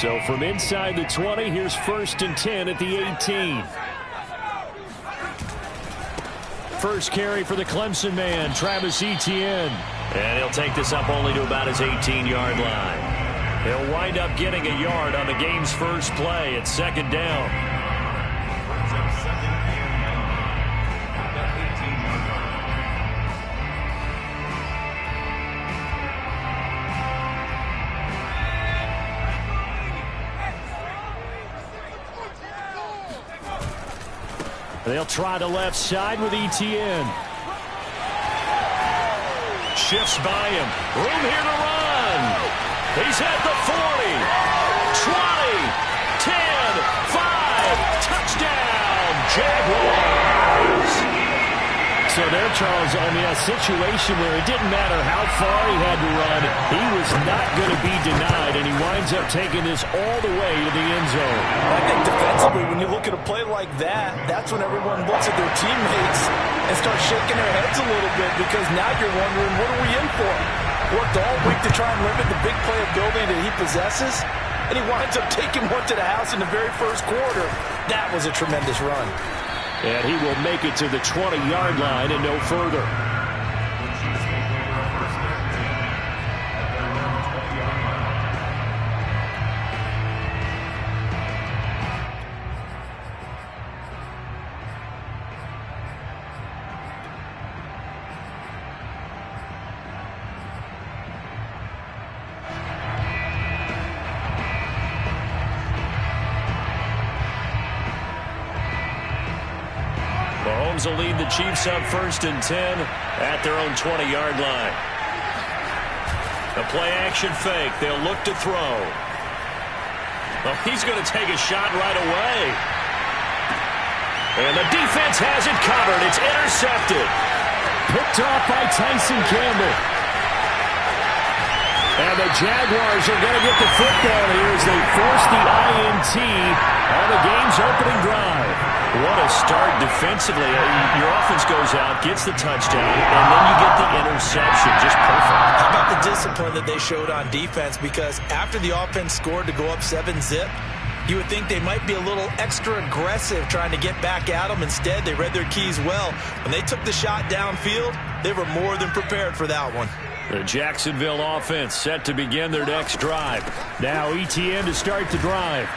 So from inside the 20, here's 1st and 10 at the 18. First carry for the Clemson man, Travis Etienne. And he'll take this up only to about his 18-yard line. He'll wind up getting a yard on the game's first play at 2nd down. They'll try the left side with Etienne. Shifts by him. Room here to run. He's at the 40, 20, 10, 5. Touchdown, Jaguars. So there, Charles, I mean, a situation where it didn't matter how far he had to run. He was not going to be denied, and he winds up taking this all the way to the end zone. I think defensively, when you look at a play like that, that's when everyone looks at their teammates and starts shaking their heads a little bit, because now you're wondering, what are we in for? Worked all week to try and limit the big play ability that he possesses, and he winds up taking one to the house in the very first quarter. That was a tremendous run. And he will make it to the 20-yard line and no further. Mahomes will lead the Chiefs up 1st and 10 at their own 20-yard line. The play-action fake. They'll look to throw. Well, he's going to take a shot right away. And the defense has it covered. It's intercepted. Picked off by Tyson Campbell. And the Jaguars are going to get the football here as they force the INT on the game's opening drive. What a start defensively. Your offense goes out, gets the touchdown, and then you get the interception. Just perfect. How about the discipline that they showed on defense? Because after the offense scored to go up 7-zip, you would think they might be a little extra aggressive trying to get back at them. Instead, they read their keys well. When they took the shot downfield, they were more than prepared for that one. The Jacksonville offense set to begin their next drive. Now Etienne to start the drive.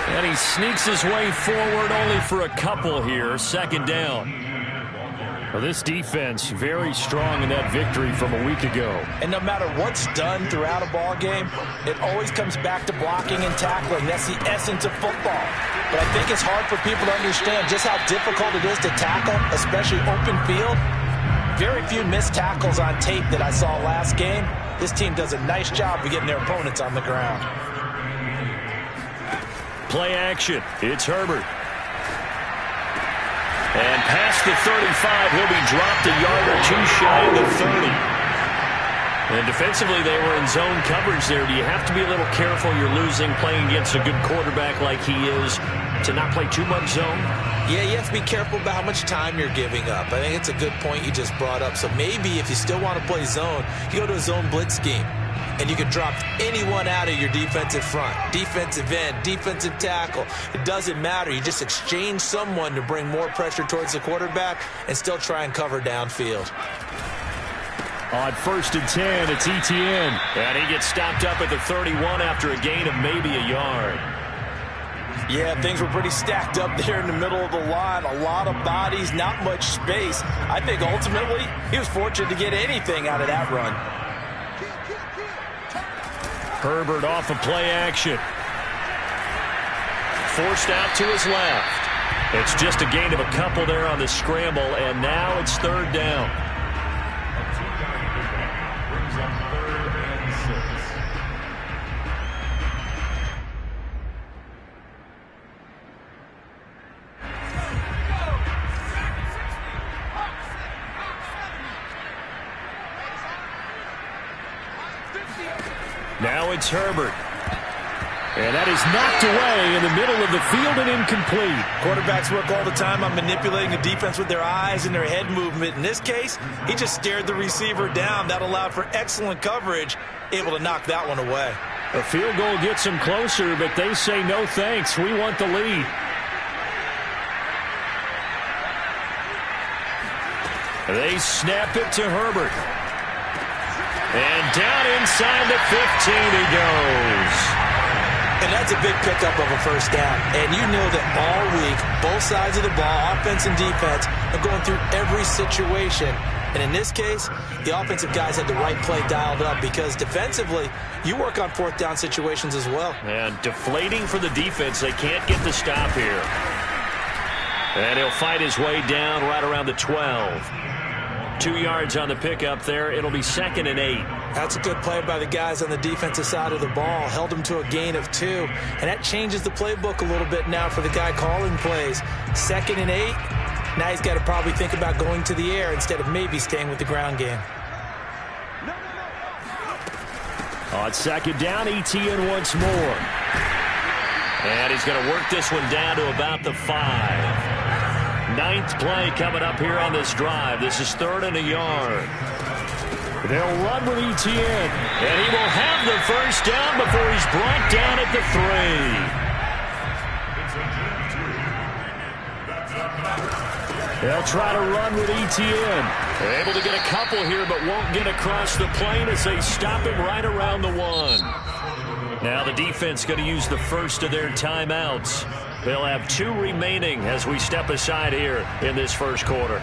And he sneaks his way forward only for a couple here. 2nd down. Well, this defense very strong in that victory from a week ago. And no matter what's done throughout a ball game, it always comes back to blocking and tackling. That's the essence of football. But I think it's hard for people to understand just how difficult it is to tackle, especially open field. Very few missed tackles on tape that I saw last game. This team does a nice job of getting their opponents on the ground. Play action. It's Herbert. And past the 35, he'll be dropped a yard or two shy of the 30. And defensively, they were in zone coverage there. Do you have to be a little careful? You're losing playing against a good quarterback like he is to not play too much zone? Yeah, you have to be careful about how much time you're giving up. I think it's a good point you just brought up. So maybe if you still want to play zone, you go to a zone blitz scheme. And you can drop anyone out of your defensive front. Defensive end, defensive tackle. It doesn't matter. You just exchange someone to bring more pressure towards the quarterback and still try and cover downfield. On 1st and 10, it's Etienne. And he gets stopped up at the 31 after a gain of maybe a yard. Yeah, things were pretty stacked up there in the middle of the line. A lot of bodies, not much space. I think ultimately he was fortunate to get anything out of that run. Herbert off of play action. Forced out to his left. It's just a gain of a couple there on the scramble, and now it's 3rd down. Now it's Herbert. And that is knocked away in the middle of the field and incomplete. Quarterbacks work all the time on manipulating the defense with their eyes and their head movement. In this case, he just stared the receiver down. That allowed for excellent coverage, able to knock that one away. A field goal gets them closer, but they say no thanks. We want the lead. They snap it to Herbert. And down inside the 15 he goes. And that's a big pickup of a first down. And you know that all week, both sides of the ball, offense and defense, are going through every situation. And in this case, the offensive guys had the right play dialed up because defensively, you work on fourth down situations as well. And deflating for the defense. They can't get the stop here. And he'll fight his way down right around the 12. 2 yards on the pickup there. It'll be 2nd and 8. That's a good play by the guys on the defensive side of the ball. Held them to a gain of 2. And that changes the playbook a little bit now for the guy calling plays. 2nd and 8. Now he's got to probably think about going to the air instead of maybe staying with the ground game. On 2nd down, Etienne once more. And he's going to work this one down to about the 5. 9th play coming up here on this drive. This is 3rd and a yard. They'll run with Etienne. And he will have the first down before he's brought down at the 3. They'll try to run with Etienne. They're able to get a couple here, but won't get across the plane as they stop him right around the 1. Now the defense going to use the first of their timeouts. They'll have 2 remaining as we step aside here in this first quarter.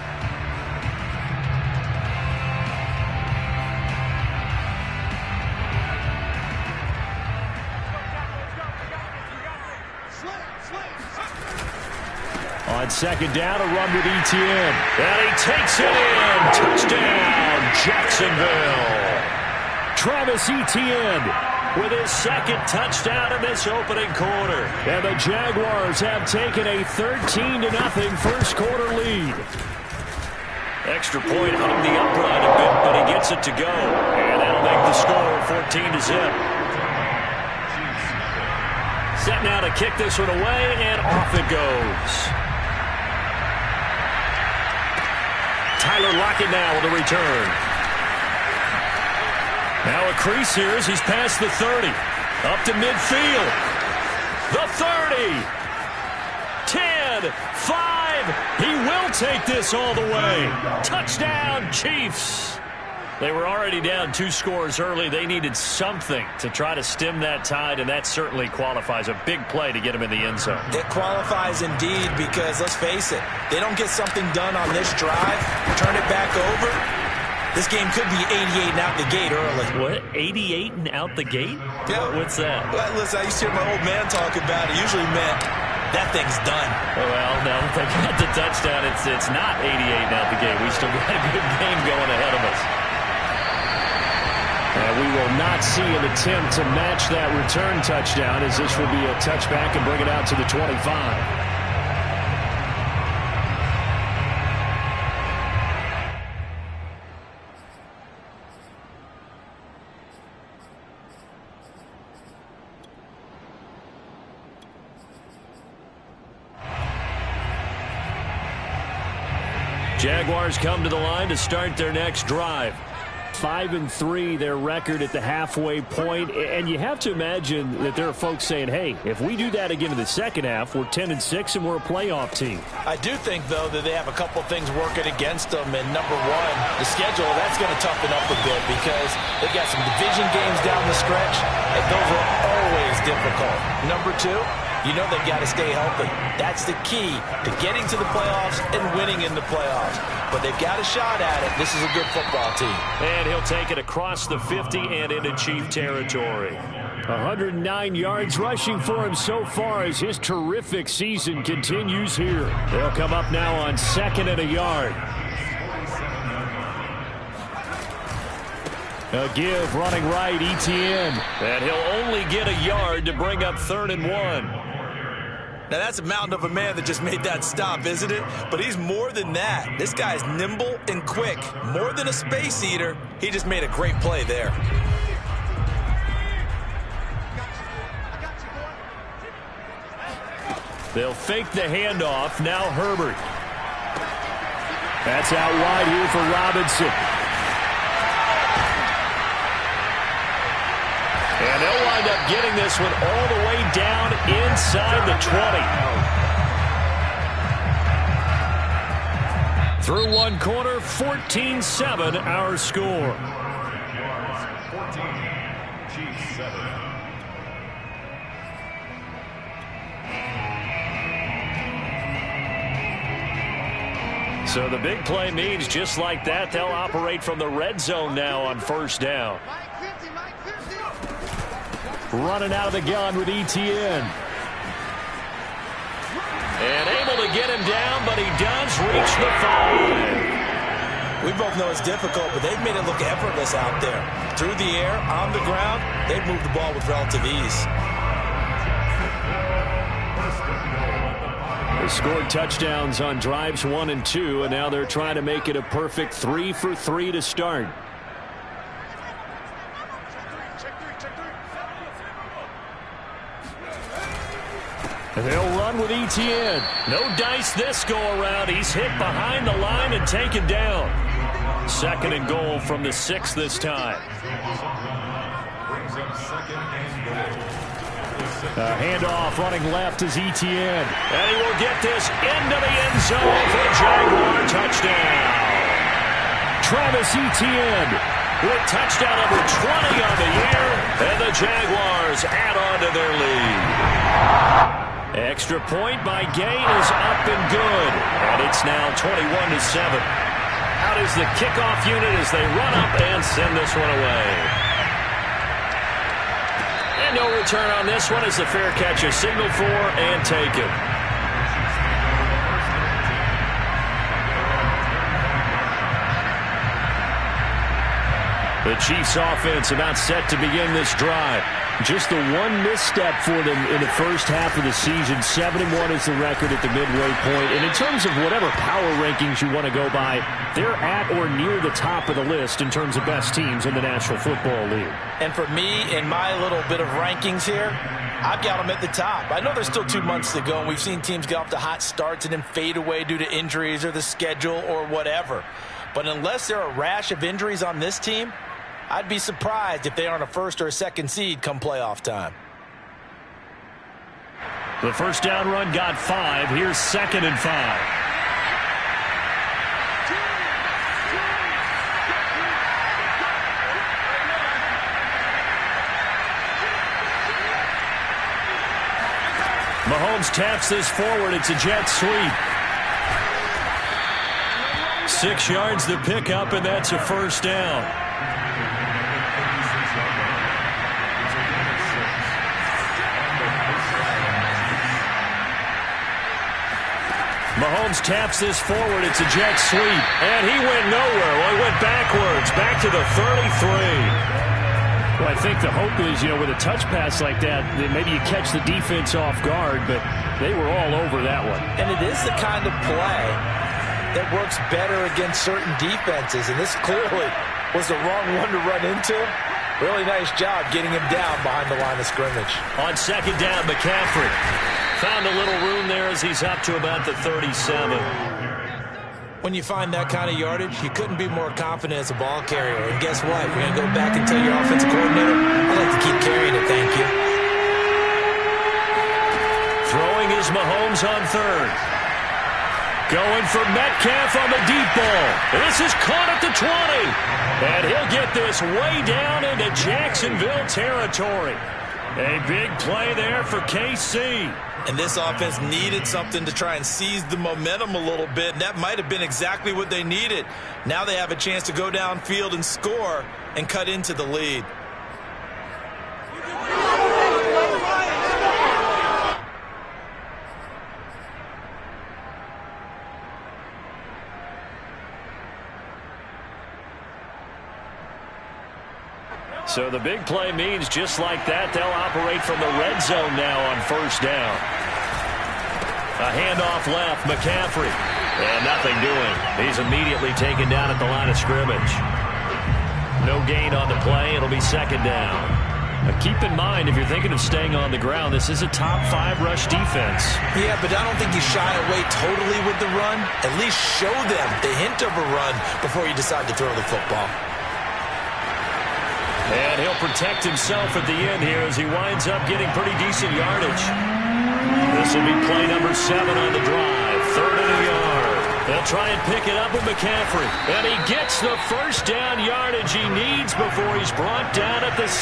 On 2nd down, a run with Etienne. And he takes it in. Touchdown, Jacksonville. Travis Etienne with his 2nd touchdown in this opening quarter. And the Jaguars have taken a 13-0 first quarter lead. Extra point hung the upright a bit, but he gets it to go. And that'll make the score 14-0. Set now to kick this one away, and off it goes. Tyler Lockett now with a return. Now a crease here as he's past the 30. Up to midfield. The 30. 10. 5. He will take this all the way. Touchdown, Chiefs. They were already down 2 scores early. They needed something to try to stem that tide, and that certainly qualifies. A big play to get him in the end zone. It qualifies indeed because, let's face it, they don't get something done on this drive, turn it back over, this game could be 88 and out the gate early. What? 88 and out the gate? Yeah. What's that? Well, listen, I used to hear my old man talk about it. Usually meant that thing's done. Well, now that they got the touchdown, it's not 88 and out the gate. We still got a good game going ahead of us. And we will not see an attempt to match that return touchdown, as this will be a touchback and bring it out to the 25. Jaguars come to the line to start their next drive. 5-3 their record at the halfway point, and you have to imagine that there are folks saying, hey, if we do that again in the second half, we're 10-6 and we're a playoff team. I do think, though, that they have a couple things working against them, and number one, the schedule, that's going to toughen up a bit because they've got some division games down the stretch, and those are always difficult. Number two, you know they've got to stay healthy. That's the key to getting to the playoffs and winning in the playoffs. But they've got a shot at it. This is a good football team. And he'll take it across the 50 and into Chief territory. 109 yards rushing for him so far as his terrific season continues here. They'll come up now on 2nd and a yard. A give running right, Etienne. And he'll only get a yard to bring up 3rd and 1. Now, that's a mountain of a man that just made that stop, isn't it? But he's more than that. This guy's nimble and quick. More than a space eater. He just made a great play there. They'll fake the handoff. Now Herbert. That's out wide here for Robinson. And they'll wind up getting this one all the way down inside the 20. Through one quarter, 14-7 our score. 14, Chiefs 7. So the big play means just like that, they'll operate from the red zone now on first down. Running out of the gun with Etienne. And able to get him down, but he does reach the 5. We both know it's difficult, but they've made it look effortless out there. Through the air, on the ground, they've moved the ball with relative ease. They scored touchdowns on drives 1 and 2, and now they're trying to make it a perfect 3 for 3 to start. And they'll run with Etienne. No dice this go-around. He's hit behind the line and taken down. 2nd and goal from the 6 this time. Handoff running left is Etienne. And he will get this into the end zone for a Jaguar touchdown. Travis Etienne with touchdown number 20 on the year. And the Jaguars add on to their lead. Extra point by Gain is up and good. And it's now 21-7. Out is the kickoff unit as they run up and send this one away. And no return on this one as the fair catch is signaled for and taken. The Chiefs offense about set to begin this drive. Just the one misstep for them in the first half of the season. 7-1 is the record at the midway point. And in terms of whatever power rankings you want to go by, they're at or near the top of the list in terms of best teams in the National Football League. And for me, in my little bit of rankings here, I've got them at the top. I know there's still 2 months to go, and we've seen teams get off to hot starts and then fade away due to injuries or the schedule or whatever. But unless there are a rash of injuries on this team, I'd be surprised if they aren't a first or a second seed come playoff time. The first down run got 5. Here's 2nd and 5. Mahomes taps this forward. It's a jet sweep. 6 yards the pickup, and that's a first down. Mahomes taps this forward. It's a jet sweep. And he went nowhere. Well, he went backwards. Back to the 33. Well, I think the hope is, with a touch pass like that, that maybe you catch the defense off guard, but they were all over that one. And it is the kind of play that works better against certain defenses. And this clearly was the wrong one to run into. Really nice job getting him down behind the line of scrimmage. On 2nd down, McCaffrey found a little room there as he's up to about the 37. When you find that kind of yardage, you couldn't be more confident as a ball carrier. And guess what? You're going to go back and tell your offensive coordinator, I'd like to keep carrying it, thank you. Throwing is Mahomes on 3rd. Going for Metcalf on the deep ball. This is caught at the 20. And he'll get this way down into Jacksonville territory. A big play there for KC. And this offense needed something to try and seize the momentum a little bit. And that might have been exactly what they needed. Now they have a chance to go downfield and score and cut into the lead. So the big play means just like that, they'll operate from the red zone now on first down. A handoff left, McCaffrey. And nothing doing. He's immediately taken down at the line of scrimmage. No gain on the play. It'll be 2nd down. Now keep in mind, if you're thinking of staying on the ground, this is a top 5 rush defense. Yeah, but I don't think you shy away totally with the run. At least show them the hint of a run before you decide to throw the football. And he'll protect himself at the end here as he winds up getting pretty decent yardage. This will be play number 7 on the drive. 3rd and a yard. They'll try and pick it up with McCaffrey. And he gets the first down yardage he needs before he's brought down at the 6.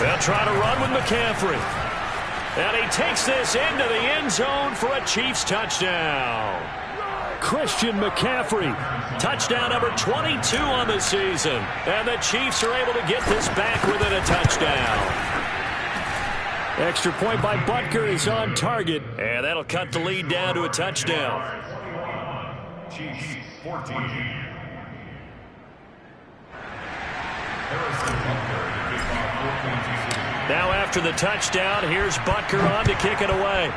They'll try to run with McCaffrey. And he takes this into the end zone for a Chiefs touchdown. Christian McCaffrey, touchdown number 22 on the season. And the Chiefs are able to get this back within a touchdown. Extra point by Butker is on target. And that'll cut the lead down to a touchdown. Chiefs 14. Now after the touchdown, here's Butker on to kick it away.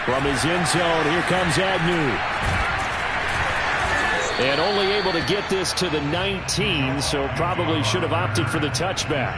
From his end zone, here comes Agnew. And only able to get this to the 19, so probably should have opted for the touchback.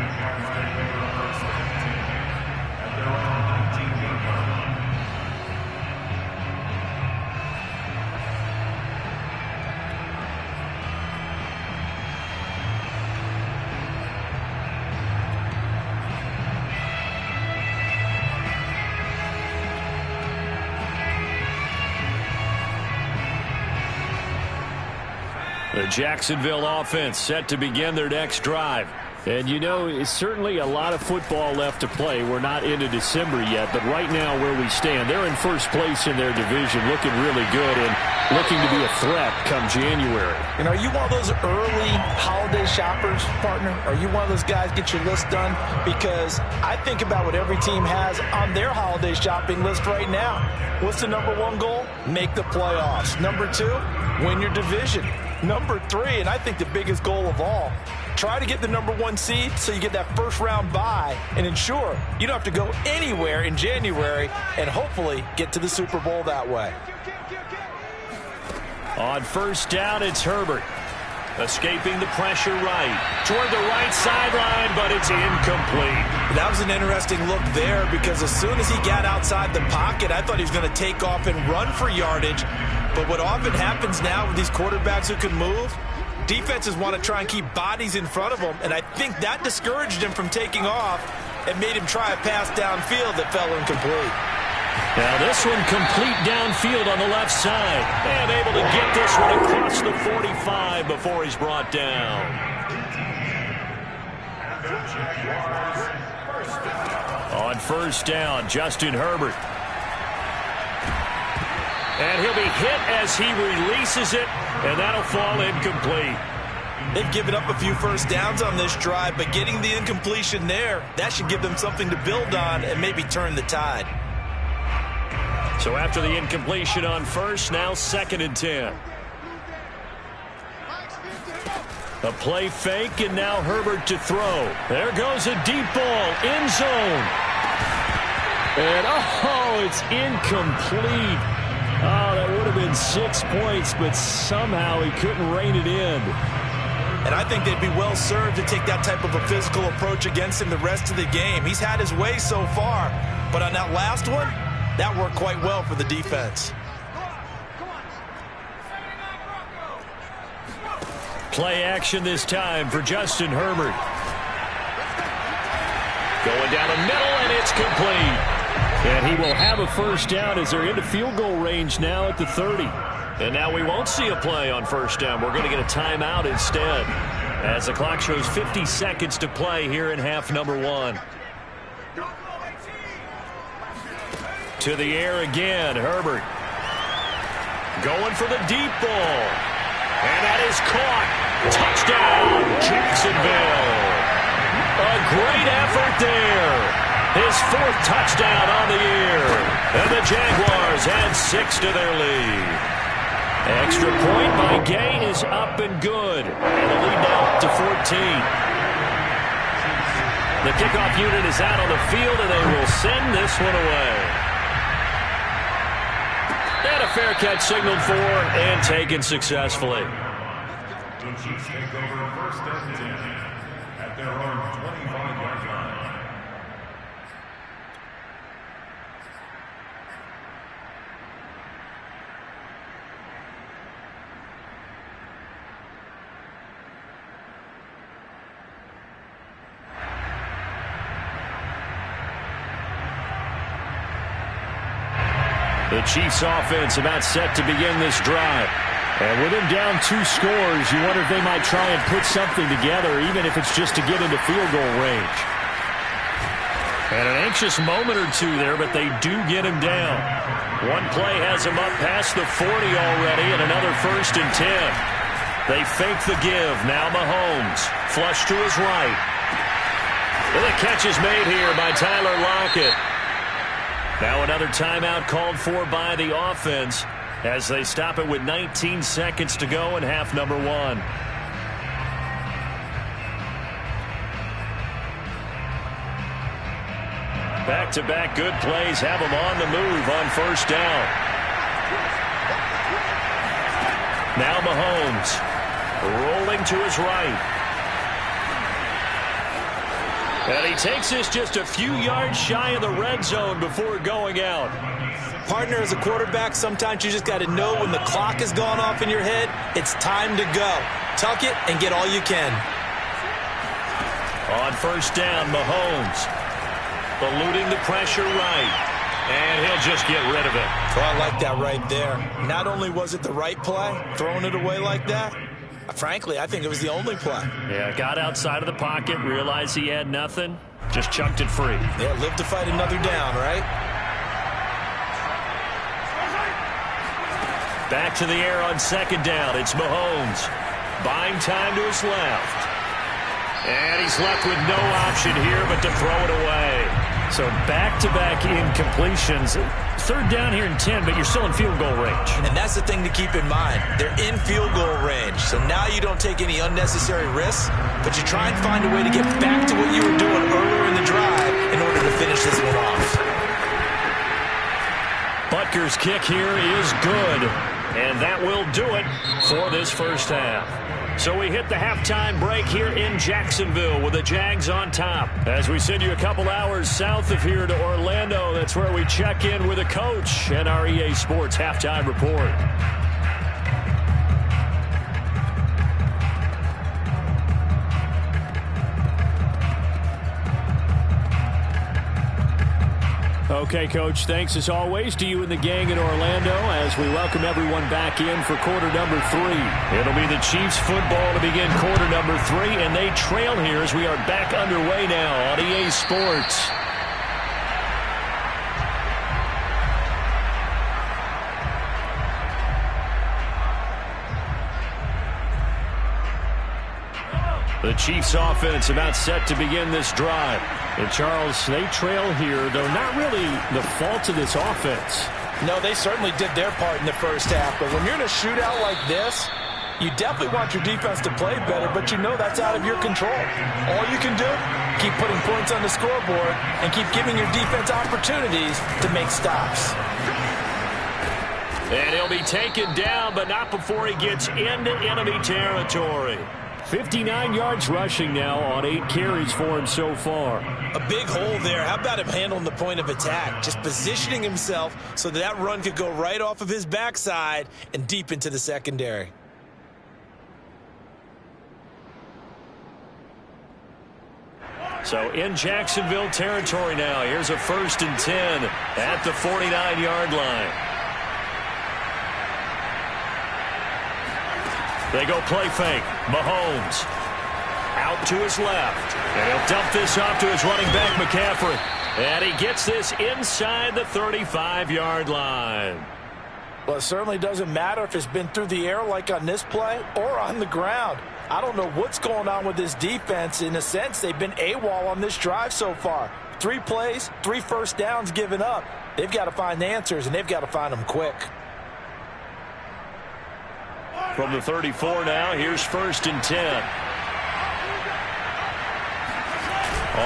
The Jacksonville offense set to begin their next drive. And, you know, it's certainly a lot of football left to play. We're not into December yet, but right now where we stand, they're in first place in their division, looking really good and looking to be a threat come January. And are you one of those early holiday shoppers, partner? Are you one of those guys get your list done? Because I think about what every team has on their holiday shopping list right now. What's the number 1 goal? Make the playoffs. Number 2, win your division. Number 3, and I think the biggest goal of all, try to get the number 1 seed so you get that first round bye and ensure you don't have to go anywhere in January and hopefully get to the Super Bowl that way. On first down, it's Herbert. Escaping the pressure right. Toward the right sideline, but it's incomplete. That was an interesting look there because as soon as he got outside the pocket, I thought he was going to take off and run for yardage. But what often happens now with these quarterbacks who can move, defenses want to try and keep bodies in front of them, and I think that discouraged him from taking off and made him try a pass downfield that fell incomplete. Now this one complete downfield on the left side. And able to get this one across the 45 before he's brought down. On first down, Justin Herbert. And he'll be hit as he releases it, and that'll fall incomplete. They've given up a few first downs on this drive, but getting the incompletion there, that should give them something to build on and maybe turn the tide. So after the incompletion on first, now 2nd and 10. A play fake, and now Herbert to throw. There goes a deep ball, end zone. And, oh, it's incomplete. Oh, that would have been 6 points, but somehow he couldn't rein it in. And I think they'd be well served to take that type of a physical approach against him the rest of the game. He's had his way so far, but on that last one, that worked quite well for the defense. Play action this time for Justin Herbert. Going down the middle, and it's complete. And he will have a first down as they're into field goal range now at the 30. And now we won't see a play on first down. We're going to get a timeout instead as the clock shows 50 seconds to play here in half number 1. To the air again, Herbert. Going for the deep ball. And that is caught. Touchdown, Jacksonville. A great effort there. His 4th touchdown on the year. And the Jaguars add 6 to their lead. Extra point by Gay is up and good. And the lead now up to 14. The kickoff unit is out on the field, and they will send this one away. And a fair catch signaled for and taken successfully. The Chiefs take over first and 10 at their own 25-yard line. The Chiefs offense about set to begin this drive. And with him down 2 scores, you wonder if they might try and put something together, even if it's just to get into field goal range. And an anxious moment or two there, but they do get him down. One play has him up past the 40 already, and another 1st and 10. They fake the give. Now Mahomes. Flush to his right. And the catch is made here by Tyler Lockett. Now another timeout called for by the offense as they stop it with 19 seconds to go in half number 1. Back-to-back good plays have them on the move on 1st down. Now Mahomes rolling to his right. And he takes this just a few yards shy of the red zone before going out. Partner, as a quarterback, sometimes you just got to know when the clock has gone off in your head, it's time to go. Tuck it and get all you can. On 1st down, Mahomes eluding the pressure right. And he'll just get rid of it. Oh, I like that right there. Not only was it the right play, throwing it away like that, frankly, I think it was the only play. Yeah, got outside of the pocket, realized he had nothing, just chucked it free. Yeah, live to fight another down, right? Back to the air on 2nd down. It's Mahomes. Buying time to his left. And he's left with no option here but to throw it away. So back-to-back incompletions. 3rd down here and 10, but you're still in field goal range. And that's the thing to keep in mind. They're in field goal range. So now you don't take any unnecessary risks, but you try and find a way to get back to what you were doing earlier in the drive in order to finish this one off. Butker's kick here is good. And that will do it for this 1st half. So we hit the halftime break here in Jacksonville with the Jags on top. As we send you a couple hours south of here to Orlando, that's where we check in with the coach and our EA Sports halftime report. Okay, Coach, thanks as always to you and the gang in Orlando as we welcome everyone back in for quarter number 3. It'll be the Chiefs football to begin quarter number 3, and they trail here as we are back underway now on EA Sports. The Chiefs offense about set to begin this drive. And Charles, they trail here, though not really the fault of this offense. No, they certainly did their part in the 1st half. But when you're in a shootout like this, you definitely want your defense to play better, but you know that's out of your control. All you can do, keep putting points on the scoreboard and keep giving your defense opportunities to make stops. And he'll be taken down, but not before he gets into enemy territory. 59 yards rushing now on 8 carries for him so far. A big hole there. How about him handling the point of attack? Just positioning himself so that run could go right off of his backside and deep into the secondary. So in Jacksonville territory now. Here's a 1st and 10 at the 49-yard line. They go play fake. Mahomes out to his left. And he'll dump this off to his running back, McCaffrey. And he gets this inside the 35-yard line. Well, it certainly doesn't matter if it's been through the air like on this play or on the ground. I don't know what's going on with this defense. In a sense, they've been AWOL on this drive so far. 3 plays, 3 1st downs given up. They've got to find the answers, and they've got to find them quick. From the 34 now, here's 1st and 10.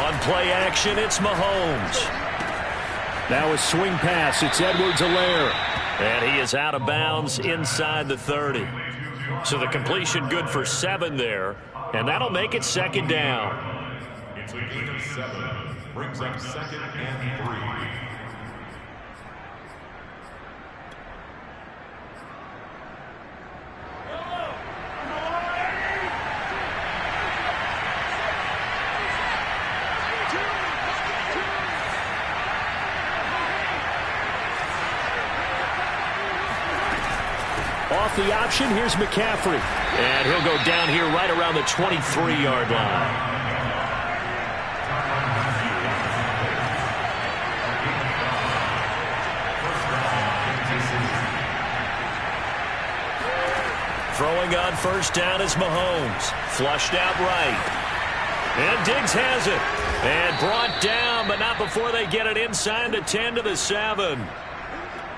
On play action, it's Mahomes. Now a swing pass, it's Edwards-Helaire. And he is out of bounds inside the 30. So the completion good for 7 there. And that'll make it 2nd down. It's a gain of 7. Brings up 2nd and 3. off the option. Here's McCaffrey. And he'll go down here right around the 23-yard line. Throwing on first down is Mahomes. Flushed out right. And Diggs has it. And brought down, but not before they get it inside the 10 to the 7.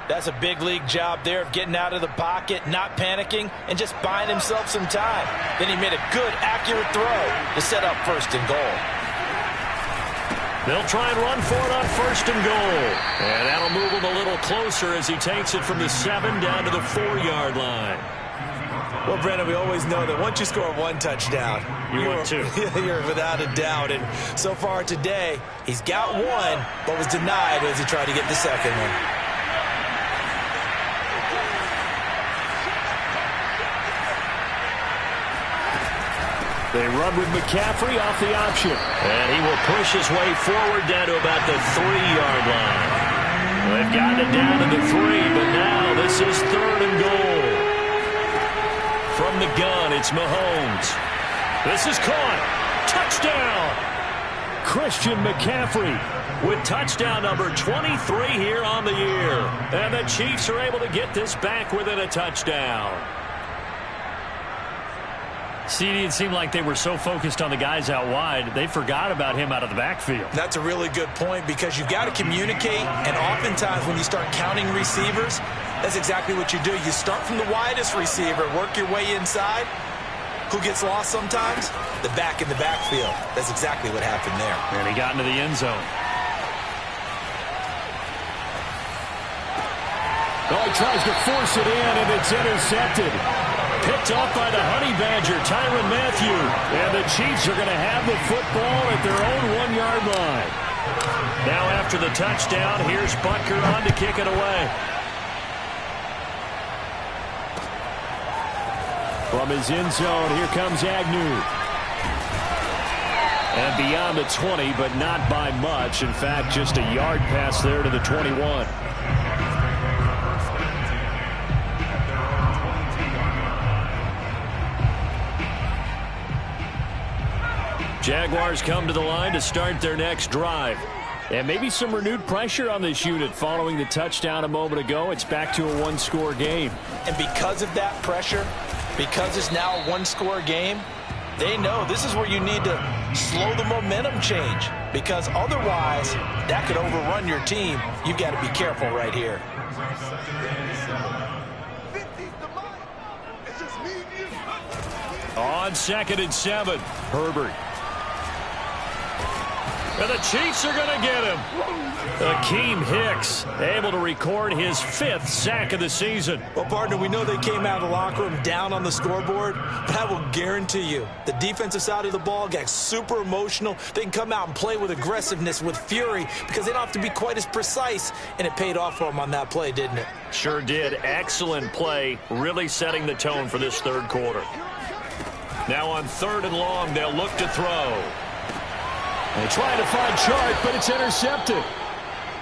That's a big league job there of getting out of the pocket, not panicking, and just buying himself some time. Then he made a good, accurate throw to set up first and goal. They'll try and run for it on first and goal. And that'll move him a little closer as he takes it from the 7 down to the 4-yard line. Well, Brendan, we always know that once you score one touchdown, you're without a doubt. And so far today, he's got one, but was denied as he tried to get the second one. They run with McCaffrey off the option. And he will push his way forward down to about the 3-yard line. They've gotten it down to the 3, but now this is 3rd and goal. From the gun, it's Mahomes. This is caught. Touchdown! Christian McCaffrey with touchdown number 23 here on the year. And the Chiefs are able to get this back within a touchdown. CD, it seemed like they were so focused on the guys out wide, they forgot about him out of the backfield. That's a really good point because you've got to communicate, and oftentimes when you start counting receivers, that's exactly what you do. You start from the widest receiver, work your way inside. Who gets lost sometimes? The back in the backfield. That's exactly what happened there. And he got into the end zone. Oh, he tries to force it in, and it's intercepted. Picked off by the Honey Badger, Tyrann Mathieu. And the Chiefs are going to have the football at their own 1-yard line. Now after the touchdown, here's Butker on to kick it away. From his end zone, here comes Agnew. And beyond the 20, but not by much. In fact, just a yard pass there to the 21. Jaguars come to the line to start their next drive. And maybe some renewed pressure on this unit following the touchdown a moment ago. It's back to a one-score game. And because of that pressure, because it's now a one-score game, they know this is where you need to slow the momentum change. Because otherwise, that could overrun your team. You've got to be careful right here. On 2nd and 7, Herbert. And the Chiefs are going to get him. Akeem Hicks able to record his 5th sack of the season. Well, partner, we know they came out of the locker room down on the scoreboard, but I will guarantee you the defensive side of the ball got super emotional. They can come out and play with aggressiveness, with fury, because they don't have to be quite as precise, and it paid off for them on that play, didn't it? Sure did. Excellent play, really setting the tone for this third quarter. Now on 3rd and long, they'll look to throw. They try to find Chark, but it's intercepted.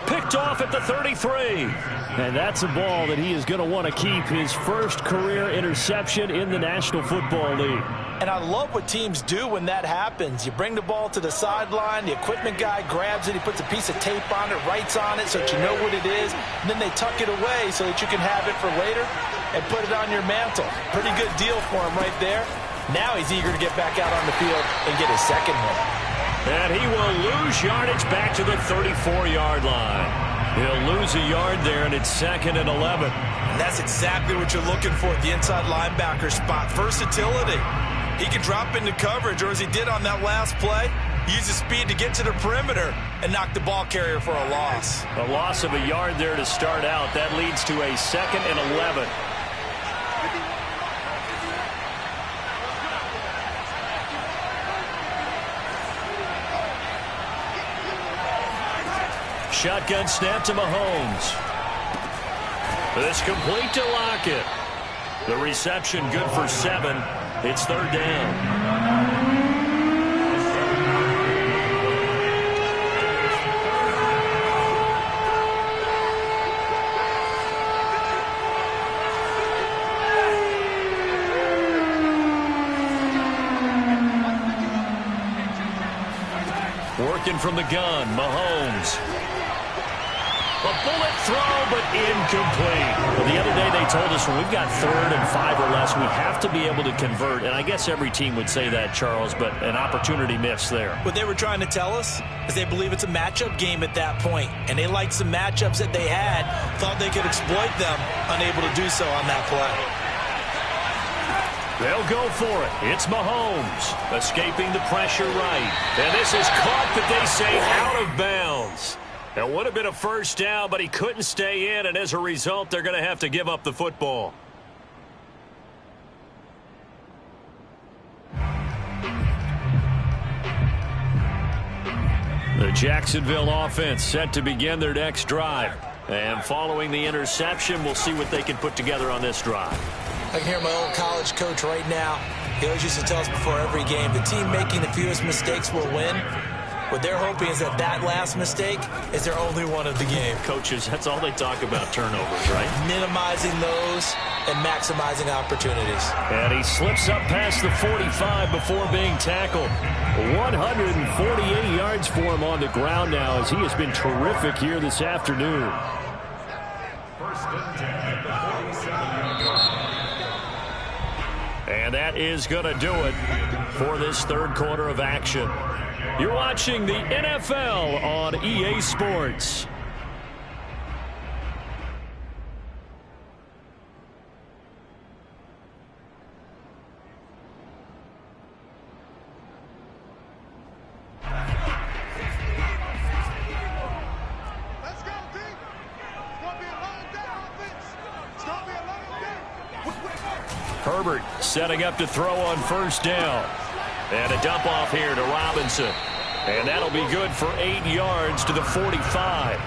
Picked off at the 33. And that's a ball that he is going to want to keep, his first career interception in the National Football League. And I love what teams do when that happens. You bring the ball to the sideline, the equipment guy grabs it, he puts a piece of tape on it, writes on it so that you know what it is, and then they tuck it away so that you can have it for later and put it on your mantle. Pretty good deal for him right there. Now he's eager to get back out on the field and get his second one. And he will lose yardage back to the 34-yard line. He'll lose a yard there, and it's 2nd and 11. And that's exactly what you're looking for at the inside linebacker spot. Versatility. He can drop into coverage, or as he did on that last play, use his speed to get to the perimeter and knock the ball carrier for a loss. A loss of a yard there to start out. That leads to a 2nd and 11. Shotgun snap to Mahomes. This complete to Lockett. The reception good for 7. It's 3rd down. working from the gun. Mahomes. A bullet throw, but incomplete. Well, the other day they told us when we've got 3rd and 5 or less, we have to be able to convert. And I guess every team would say that, Charles, but an opportunity missed there. What they were trying to tell us is they believe it's a matchup game at that point. And they liked some matchups that they had, thought they could exploit them, unable to do so on that play. They'll go for it. It's Mahomes escaping the pressure right. And this is caught, but they say out of bounds. It would have been a first down, but he couldn't stay in, and as a result, they're going to have to give up the football. The Jacksonville offense set to begin their next drive. And following the interception, we'll see what they can put together on this drive. I can hear my old college coach right now. He always used to tell us before every game, the team making the fewest mistakes will win. What they're hoping is that that last mistake is their only one of the game. Coaches, that's all they talk about, turnovers, right? Minimizing those and maximizing opportunities. And he slips up past the 45 before being tackled. 148 yards for him on the ground now as he has been terrific here this afternoon. First and 10 at the 47-yard line. And that is going to do it for this 3rd quarter of action. You're watching the NFL on EA Sports. Let's go, D. It's going to be a long day, offense. It's going to be a long day. Herbert setting up to throw on first down. And a dump off here to Robinson. And that'll be good for 8 yards to the 45.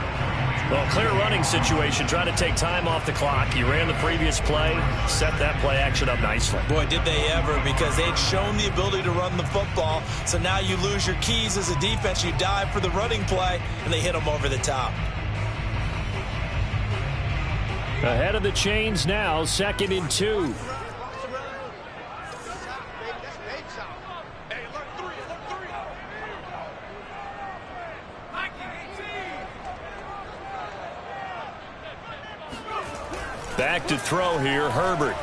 Well, clear running situation. Trying to take time off the clock. He ran the previous play. Set that play action up nicely. Boy, did they ever, because they'd shown the ability to run the football. So now you lose your keys as a defense. You dive for the running play, and they hit them over the top. Ahead of the chains now, 2nd and 2. Back to throw here, Herbert.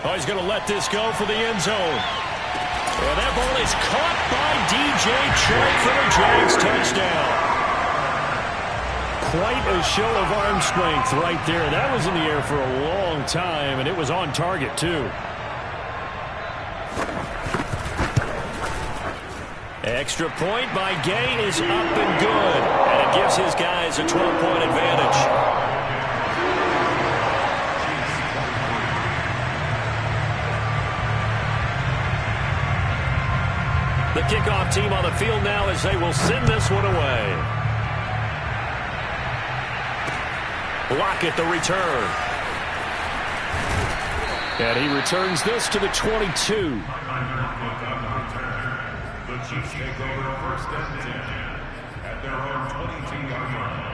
Oh, he's going to let this go for the end zone. And that ball is caught by D.J. Chark for the Jags touchdown. Quite a show of arm strength right there. That was in the air for a long time, and it was on target, too. Extra point by Gay is up and good. And it gives his guys a 12-point advantage. The kickoff team on the field now as they will send this one away. Lockett the return. And he returns this to the 22. The Chiefs take over first and 10 at their own 22-yard line.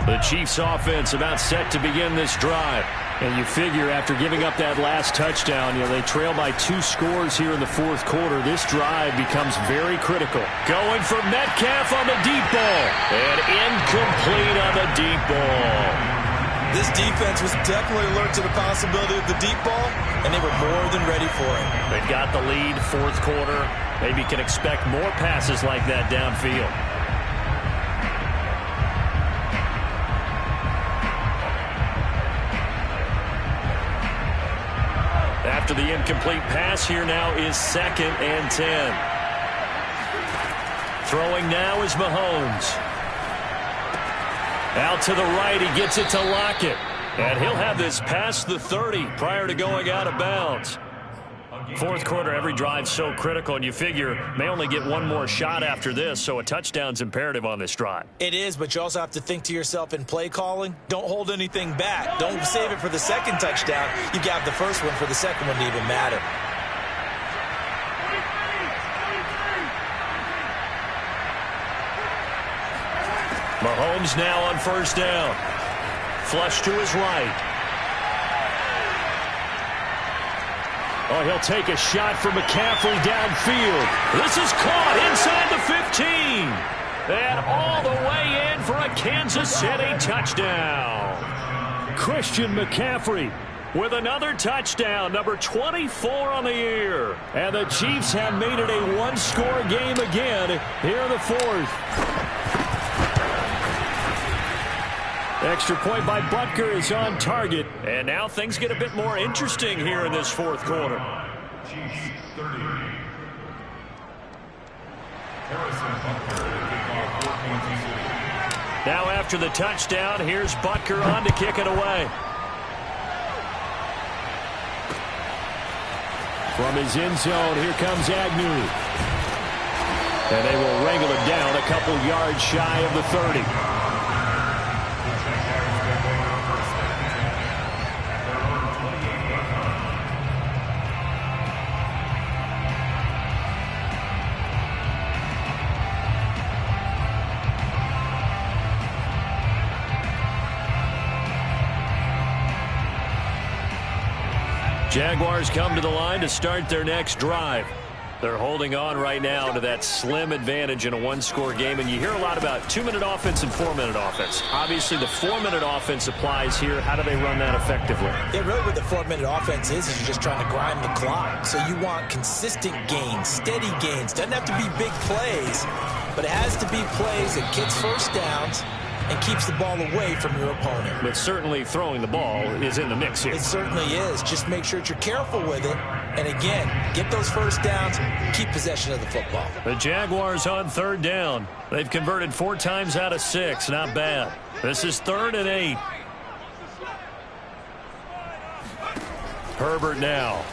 The Chiefs offense about set to begin this drive. And you figure after giving up that last touchdown, they trail by 2 scores here in the 4th quarter. This drive becomes very critical. Going for Metcalf on the deep ball. And incomplete on the deep ball. This defense was definitely alert to the possibility of the deep ball, and they were more than ready for it. They've got the lead, 4th quarter. Maybe can expect more passes like that downfield. After the incomplete pass, here now is 2nd and 10. Throwing now is Mahomes. Out to the right, he gets it to Lockett. And he'll have this past the 30 prior to going out of bounds. 4th quarter, every drive's so critical, and you figure may only get one more shot after this, so a touchdown's imperative on this drive. It is, but you also have to think to yourself in play calling, don't hold anything back. Don't save it for the 2nd touchdown. You got the first one for the 2nd one to even matter. Mahomes now on first down. Flush to his right. Oh, he'll take a shot from McCaffrey downfield. This is caught inside the 15. And all the way in for a Kansas City touchdown. Christian McCaffrey with another touchdown, number 24 on the year. And the Chiefs have made it a one-score game again here in the fourth. Extra point by Butker is on target. And now things get a bit more interesting here in this fourth quarter. Chiefs 30. Harrison Butker to kick off 4-point. Now after the touchdown, here's Butker on to kick it away. From his end zone, here comes Agnew. And they will wrangle it down a couple yards shy of the 30. Jaguars come to the line to start their next drive. They're holding on right now to that slim advantage in a one-score game, and you hear a lot about 2-minute offense and 4-minute offense. Obviously, the 4-minute offense applies here. How do they run that effectively? Yeah, really what the 4-minute offense is you're just trying to grind the clock. So you want consistent gains, steady gains. Doesn't have to be big plays, but it has to be plays that gets first downs and keeps the ball away from your opponent. But certainly throwing the ball is in the mix here. It certainly is. Just make sure that you're careful with it. And again, get those first downs, keep possession of the football. The Jaguars on third down. They've converted 4 times out of 6. Not bad. This is 3rd and 8. Herbert now.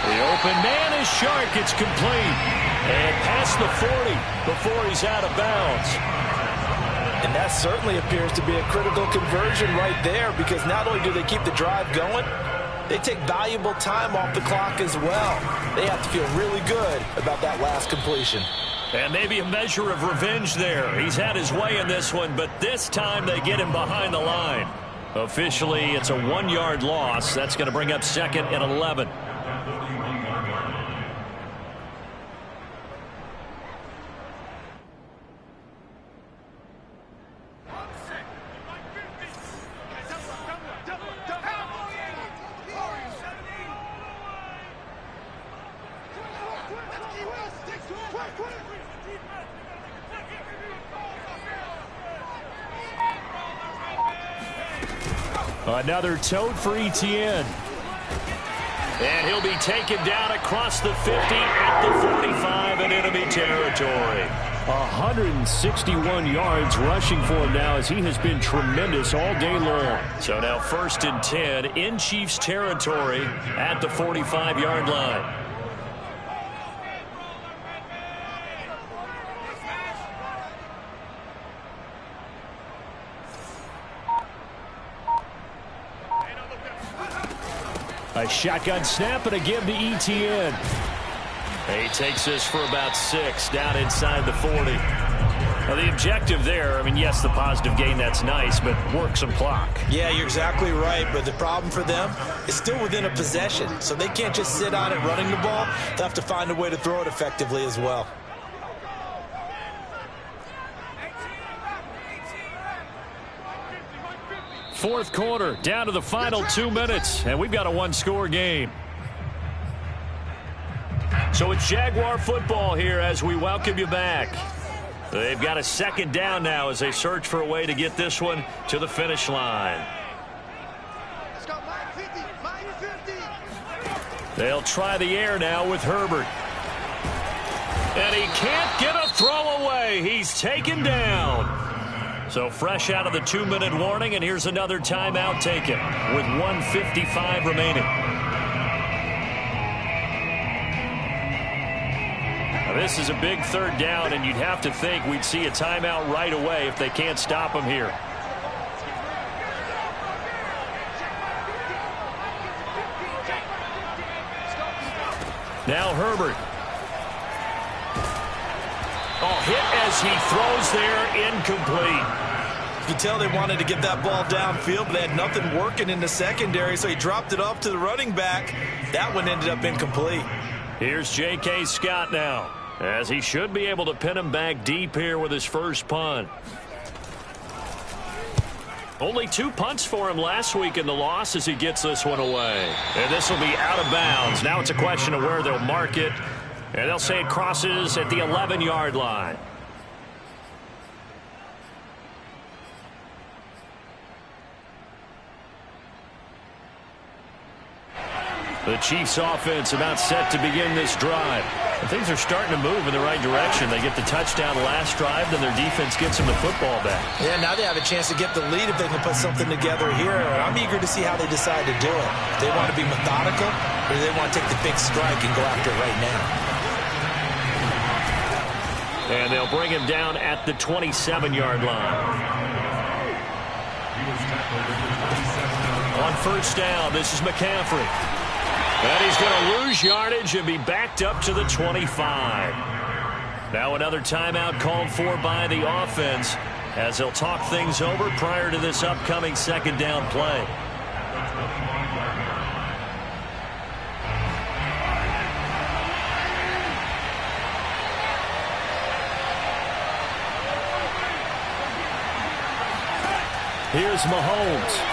The open man is Shark. It's complete. And past the 40 before he's out of bounds. And that certainly appears to be a critical conversion right there, because not only do they keep the drive going, they take valuable time off the clock as well. They have to feel really good about that last completion. And maybe a measure of revenge there. He's had his way in this one, but this time they get him behind the line. Officially, it's a 1-yard loss. That's going to bring up 2nd and 11. Another tote for Etienne. And he'll be taken down across the 50 at the 45 in enemy territory. 161 yards rushing for him now, as he has been tremendous all day long. So now 1st and 10 in Chiefs territory at the 45-yard line. A shotgun snap and a give to Etienne. He takes this for about 6 down inside the 40. Now the objective there, I mean, yes, the positive gain, that's nice, but work some clock. Yeah, you're exactly right, but the problem for them is still within a possession, so they can't just sit on it running the ball. They'll have to find a way to throw it effectively as well. Fourth quarter, down to the final 2 minutes, and we've got a one-score game. So it's Jaguar football here as we welcome you back. They've got a 2nd down now as they search for a way to get this one to the finish line. Let's go, line 50. They'll try the air now with Herbert. And he can't get a throw away. He's taken down. So fresh out of the 2-minute warning, and here's another timeout taken with 1:55 remaining. Now this is a big 3rd down, and you'd have to think we'd see a timeout right away if they can't stop him here. Now Herbert. Oh, hit as he throws there, incomplete. You can tell they wanted to get that ball downfield, but they had nothing working in the secondary, so he dropped it off to the running back. That one ended up incomplete. Here's J.K. Scott now, as he should be able to pin him back deep here with his first punt. Only 2 punts for him last week in the loss as he gets this one away. And this will be out of bounds. Now it's a question of where they'll mark it. And they'll say it crosses at the 11-yard line. The Chiefs offense about set to begin this drive. And things are starting to move in the right direction. They get the touchdown last drive, then their defense gets them the football back. Yeah, now they have a chance to get the lead if they can put something together here. I'm eager to see how they decide to do it. Do they want to be methodical, or do they want to take the big strike and go after it right now? And they'll bring him down at the 27-yard line. On first down, this is McCaffrey. And he's going to lose yardage and be backed up to the 25. Now another timeout called for by the offense as they'll talk things over prior to this upcoming second down play. Here's Mahomes.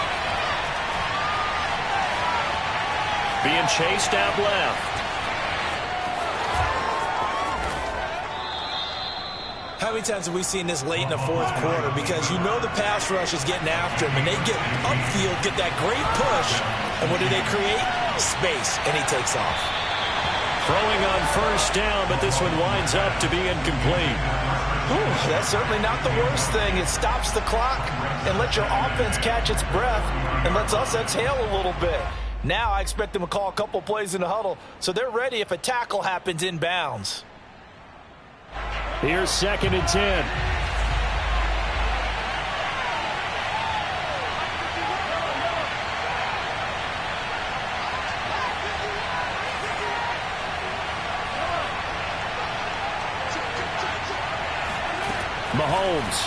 Being chased out left. How many times have we seen this late in the fourth quarter? Because you know the pass rush is getting after him, and they get upfield, get that great push, and what do they create? Space, and he takes off. Throwing on first down, but this one winds up to be incomplete. Ooh, that's certainly not the worst thing. It stops the clock and lets your offense catch its breath and lets us exhale a little bit. Now I expect them to call a couple plays in the huddle, so they're ready if a tackle happens inbounds. Here's 2nd and 10. Mahomes.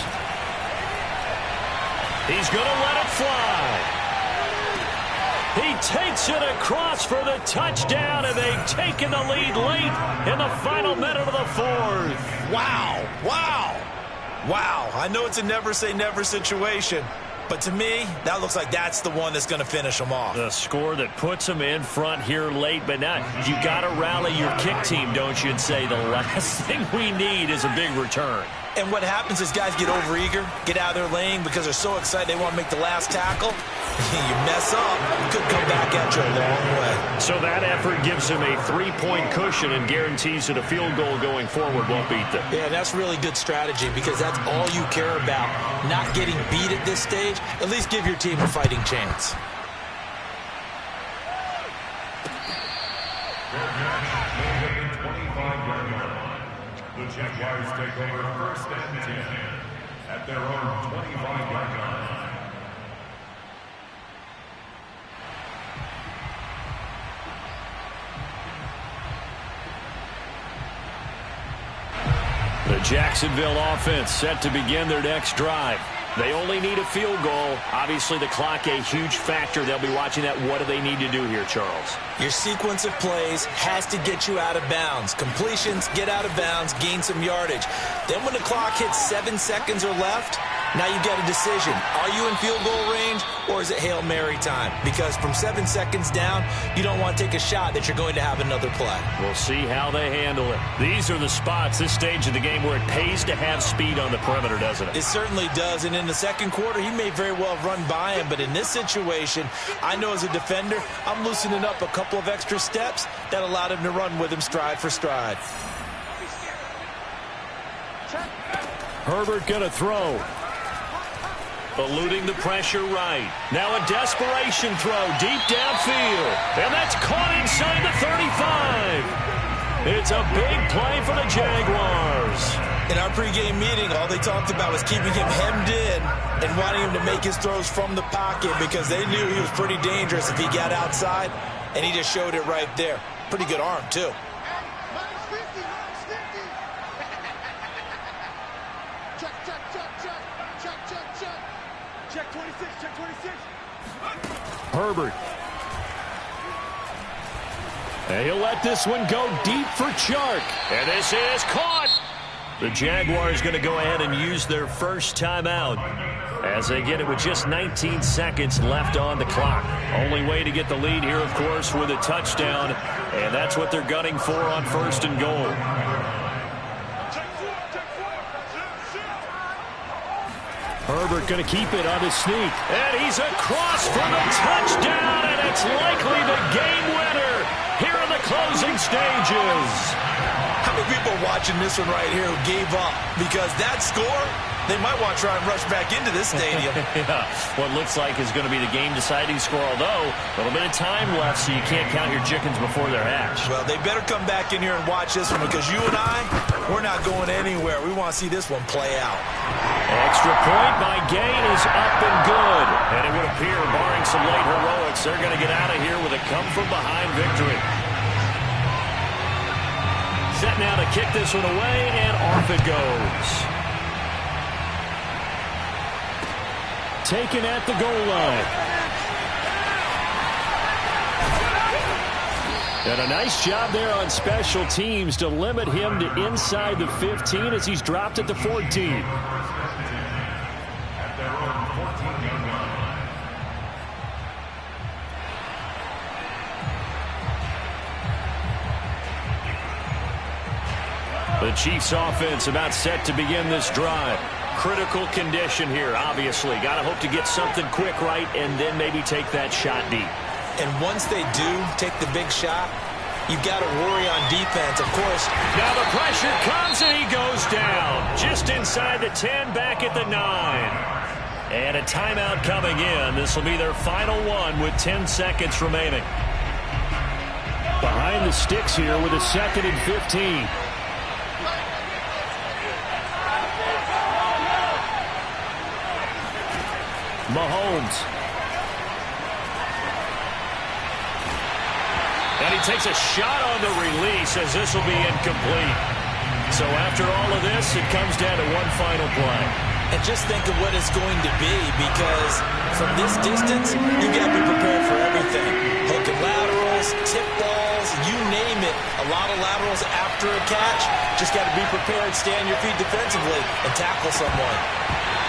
He's going to let it fly. He takes it across for the touchdown, and they've taken the lead late in the final minute of the fourth. Wow, wow, wow. I know it's a never-say-never situation, but to me, that looks like that's the one that's going to finish them off. The score that puts them in front here late, but now you got to rally your kick team, don't you, and say the last thing we need is a big return. And what happens is guys get overeager, get out of their lane because they're so excited they want to make the last tackle. You mess up, it could come back at you a long way. So that effort gives him a 3-point cushion and guarantees that a field goal going forward won't beat them. Yeah, that's really good strategy because that's all you care about. Not getting beat at this stage, at least give your team a fighting chance. The Jaguars take over 1st and 10 at their own 25-yard line. The Jacksonville offense set to begin their next drive. They only need a field goal. Obviously, the clock a huge factor. They'll be watching that. What do they need to do here, Charles? Your sequence of plays has to get you out of bounds. Completions, get out of bounds, gain some yardage. Then when the clock hits 7 seconds or left, now you get a decision. Are you in field goal range or is it Hail Mary time? Because from 7 seconds down, you don't want to take a shot that you're going to have another play. We'll see how they handle it. These are the spots, this stage of the game, where it pays to have speed on the perimeter, doesn't it? It certainly does. And in the second quarter, he may very well have run by him. But in this situation, I know as a defender, I'm loosening up a couple of extra steps that allowed him to run with him stride for stride. Herbert going to throw. Eluding the pressure right. Now a desperation throw deep downfield. And that's caught inside the 35. It's a big play for the Jaguars. In our pregame meeting, all they talked about was keeping him hemmed in and wanting him to make his throws from the pocket because they knew he was pretty dangerous if he got outside, and he just showed it right there. Pretty good arm, too. Check 26, check 26. Herbert. And he'll let this one go deep for Chark. And this is caught. The Jaguars going to go ahead and use their first timeout as they get it with just 19 seconds left on the clock. Only way to get the lead here, of course, with a touchdown, and that's what they're gunning for on 1st and goal. Herbert going to keep it on his sneak. And he's across for the touchdown, and it's likely the game winner here in the closing stages. How many people are watching this one right here who gave up? Because that score, they might want to try and rush back into this stadium. Yeah, what looks like is going to be the game-deciding score, although a little bit of time left, so you can't count your chickens before they're hatched. Well, they better come back in here and watch this one, because you and I, we're not going anywhere. We want to see this one play out. Extra point by Gain is up and good. And it would appear, barring some late heroics, they're going to get out of here with a come-from-behind victory. Set now to kick this one away, and off it goes. Taken at the goal line. And a nice job there on special teams to limit him to inside the 15 as he's dropped at the 14. The Chiefs offense about set to begin this drive. Critical condition here, obviously. Got to hope to get something quick right and then maybe take that shot deep. And once they do take the big shot, you've got to worry on defense, of course. Now the pressure comes and he goes down. Just inside the 10, back at the 9. And a timeout coming in. This will be their final one with 10 seconds remaining. Behind the sticks here with a 2nd and 15. Mahomes. And he takes a shot on the release as this will be incomplete. So after all of this, it comes down to one final play. And just think of what it's going to be, because from this distance, you've got to be prepared for everything. Hook and laterals, tip balls, you name it. A lot of laterals after a catch. Just got to be prepared, stand your feet defensively, and tackle someone.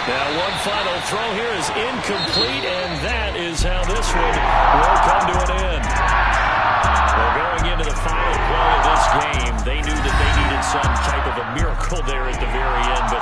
Now one final throw here is incomplete, and that is how this one will come to an end. Well, going into the final play of this game, they knew that they needed some type of a miracle there at the very end, but